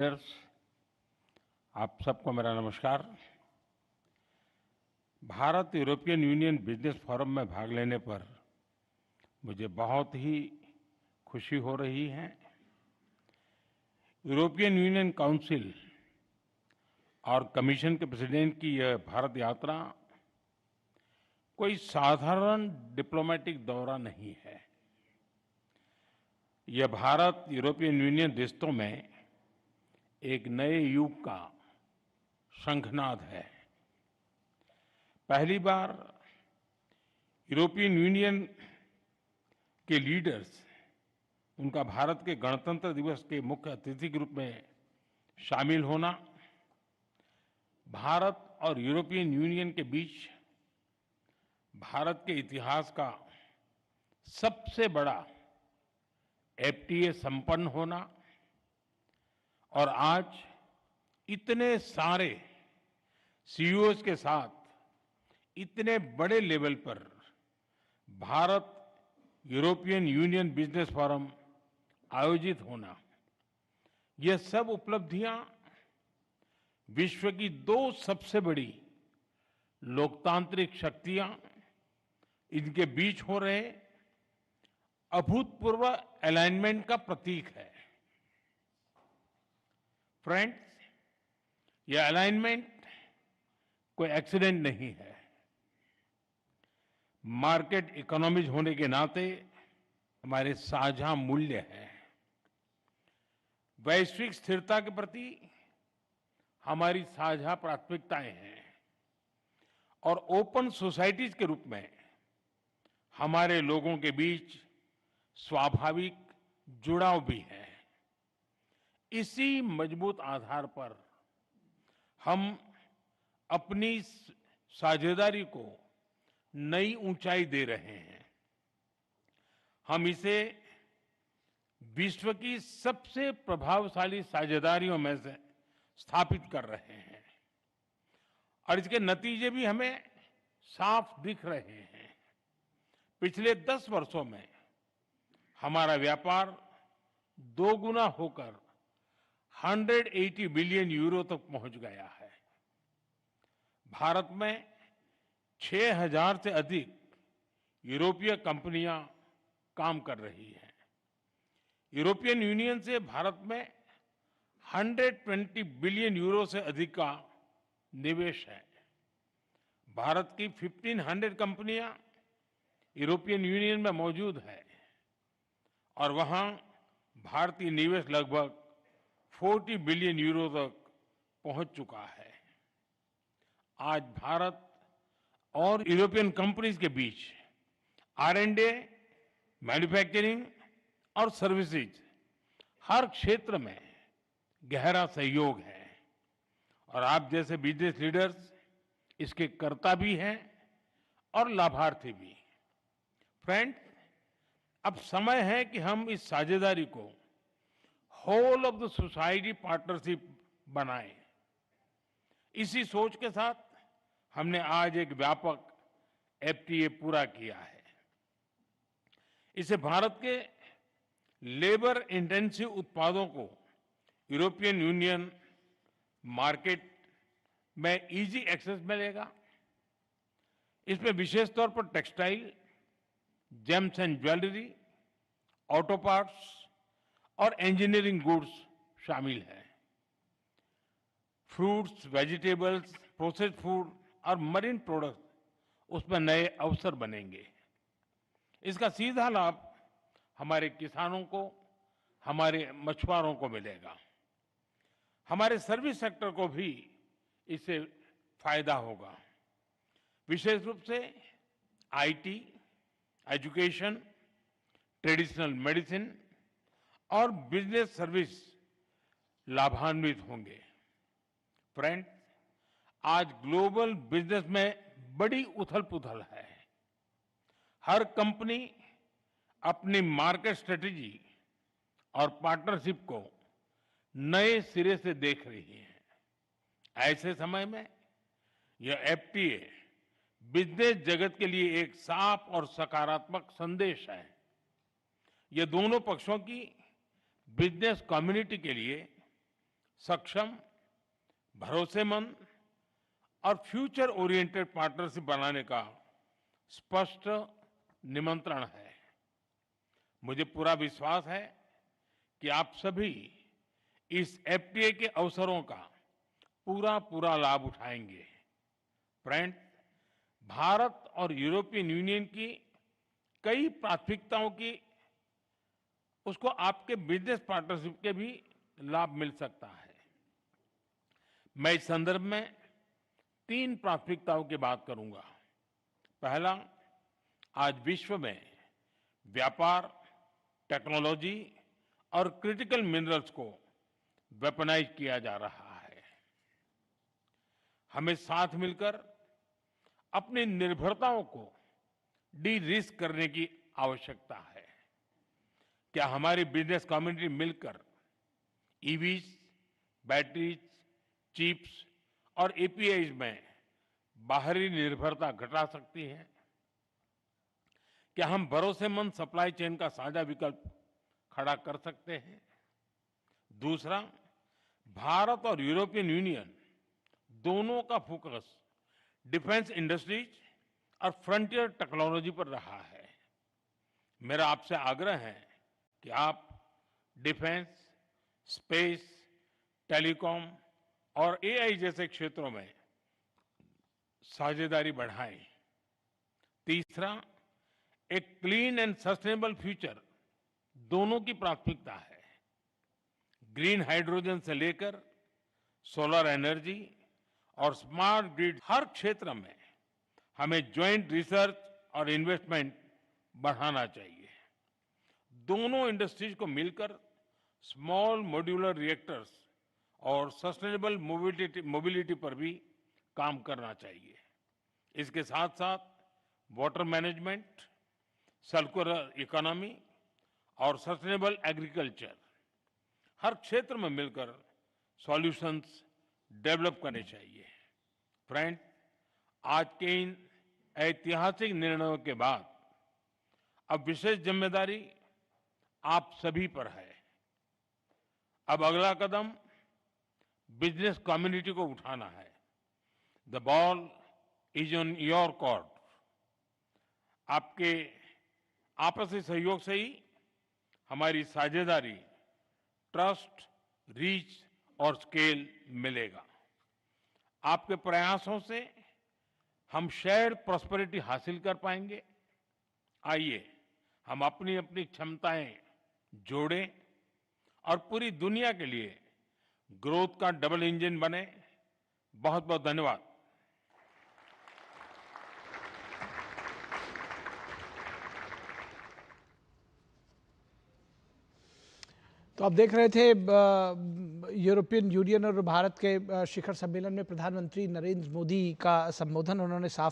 Leaders, आप सबको मेरा नमस्कार। Bharat European union business forum में भाग लेने पर मुझे बहुत ही खुशी हो रही है। यूरोपियन यूनियन काउंसिल और कमीशन के प्रेसिडेंट की यह भारत यात्रा कोई साधारण डिप्लोमेटिक दौरा नहीं है। यह भारत यूरोपियन यूनियन रिश्तों में एक नए युग का शंखनाद है। पहली बार यूरोपियन यूनियन के लीडर्स, उनका भारत के गणतंत्र दिवस के मुख्य अतिथि के रूप में शामिल होना, भारत और यूरोपियन यूनियन के बीच भारत के इतिहास का सबसे बड़ा एफटीए संपन्न होना और आज इतने सारे सीईओज के साथ इतने बड़े लेवल पर Bharat European union business forum आयोजित होना, ये सब उपलब्धियां विश्व की दो सबसे बड़ी लोकतांत्रिक शक्तियां, इनके बीच हो रहे अभूतपूर्व अलाइनमेंट का प्रतीक है। फ्रेंड्स, यह अलाइनमेंट कोई एक्सीडेंट नहीं है। मार्केट इकोनॉमीज होने के नाते हमारे साझा मूल्य हैं। वैश्विक स्थिरता के प्रति हमारी साझा प्राथमिकताएं हैं और ओपन सोसाइटीज के रूप में हमारे लोगों के बीच स्वाभाविक जुड़ाव भी है। इसी मजबूत आधार पर हम अपनी साझेदारी को नई ऊंचाई दे रहे हैं। हम इसे विश्व की सबसे प्रभावशाली साझेदारियों में से स्थापित कर रहे हैं और इसके नतीजे भी हमें साफ दिख रहे हैं। पिछले 10 वर्षों में हमारा व्यापार दोगुना होकर 180 बिलियन यूरो तक पहुंच गया है। भारत में 6,000 से अधिक यूरोपीय कंपनियां काम कर रही हैं। यूरोपियन यूनियन से भारत में 120 बिलियन यूरो से अधिक का निवेश है। भारत की 1500 कंपनियां यूरोपियन यूनियन में मौजूद है और वहां भारतीय निवेश लगभग 40 बिलियन यूरो तक पहुंच चुका है। आज भारत और यूरोपियन कंपनीज के बीच R&D, मैन्युफैक्चरिंग और सर्विसेज, हर क्षेत्र में गहरा सहयोग है और आप जैसे बिजनेस लीडर्स इसके कर्ता भी हैं और लाभार्थी भी। फ्रेंड्स, अब समय है कि हम इस साझेदारी को whole of the society partnership बनाएं। इसी सोच के साथ हमने आज एक व्यापक एफटीए पूरा किया है। इसे भारत के लेबर इंटेंसिव उत्पादों को यूरोपियन यूनियन मार्केट में इजी एक्सेस मिलेगा। इसमें विशेष तौर पर textile, James and jewellery, auto parts और इंजीनियरिंग गुड्स शामिल हैं। फ्रूट्स, वेजिटेबल्स, प्रोसेस्ड फूड और मरीन प्रोडक्ट्स, उसमें नए अवसर बनेंगे। इसका सीधा लाभ हमारे किसानों को, हमारे मछुआरों को मिलेगा। हमारे सर्विस सेक्टर को भी इससे फायदा होगा। विशेष रूप से आईटी, एजुकेशन, ट्रेडिशनल मेडिसिन और बिजनेस सर्विस लाभान्वित होंगे। फ्रेंड, आज ग्लोबल बिजनेस में बड़ी उथल-पुथल है। हर कंपनी अपनी मार्केट स्ट्रेटेजी और पार्टनरशिप को नए सिरे से देख रही है। ऐसे समय में यह एफटीए बिजनेस जगत के लिए एक साफ और सकारात्मक संदेश है। यह दोनों पक्षों की बिजनेस कम्युनिटी के लिए सक्षम, भरोसेमंद और फ्यूचर ओरिएंटेड पार्टनरशिप बनाने का स्पष्ट निमंत्रण है। मुझे पूरा विश्वास है कि आप सभी इस एफटीए के अवसरों का पूरा लाभ उठाएंगे। फ्रेंड्स, भारत और यूरोपियन यूनियन की कई प्राथमिकताओं की उसको आपके बिजनेस पार्टनरशिप के भी लाभ मिल सकता है। मैं इस संदर्भ में 3 प्राथमिकताओं की बात करूंगा। पहला, आज विश्व में व्यापार, टेक्नोलॉजी और क्रिटिकल मिनरल्स को वेपनाइज किया जा रहा है। हमें साथ मिलकर अपनी निर्भरताओं को डी रिस्क करने की आवश्यकता है। क्या हमारी बिजनेस कम्युनिटी मिलकर ईवीज, बैटरीज, चिप्स और एपीआईज में बाहरी निर्भरता घटा सकती है? क्या हम भरोसेमंद सप्लाई चेन का साझा विकल्प खड़ा कर सकते हैं? दूसरा, भारत और यूरोपियन यूनियन दोनों का फोकस डिफेंस इंडस्ट्रीज और फ्रंटियर टेक्नोलॉजी पर रहा है। मेरा आपसे आग्रह है कि आप डिफेंस, स्पेस, टेलीकॉम और एआई जैसे क्षेत्रों में साझेदारी बढ़ाएं। तीसरा, एक क्लीन एंड सस्टेनेबल फ्यूचर दोनों की प्राथमिकता है। ग्रीन हाइड्रोजन से लेकर सोलर एनर्जी और स्मार्ट ग्रिड, हर क्षेत्र में हमें ज्वाइंट रिसर्च और इन्वेस्टमेंट बढ़ाना चाहिए। दोनों इंडस्ट्रीज को मिलकर स्मॉल मॉड्यूलर रिएक्टर्स और सस्टेनेबल मोबिलिटी पर भी काम करना चाहिए। इसके साथ साथ वाटर मैनेजमेंट, सर्कुलर इकोनॉमी और सस्टेनेबल एग्रीकल्चर, हर क्षेत्र में मिलकर सॉल्यूशंस डेवलप करने चाहिए। फ्रेंड, आज के इन ऐतिहासिक निर्णयों के बाद अब विशेष जिम्मेदारी आप सभी पर है। अब अगला कदम बिजनेस कम्युनिटी को उठाना है। The ball is on your court. आपके आपसी सहयोग से ही हमारी साझेदारी, ट्रस्ट, रीच और स्केल मिलेगा। आपके प्रयासों से हम शेयर्ड प्रॉस्पेरिटी हासिल कर पाएंगे। आइए हम अपनी अपनी क्षमताएं जोड़ें और पूरी दुनिया के लिए ग्रोथ का डबल इंजन बने। बहुत बहुत धन्यवाद। तो आप देख रहे थे यूरोपियन यूनियन और भारत के शिखर सम्मेलन में प्रधानमंत्री नरेंद्र मोदी का संबोधन। उन्होंने साफ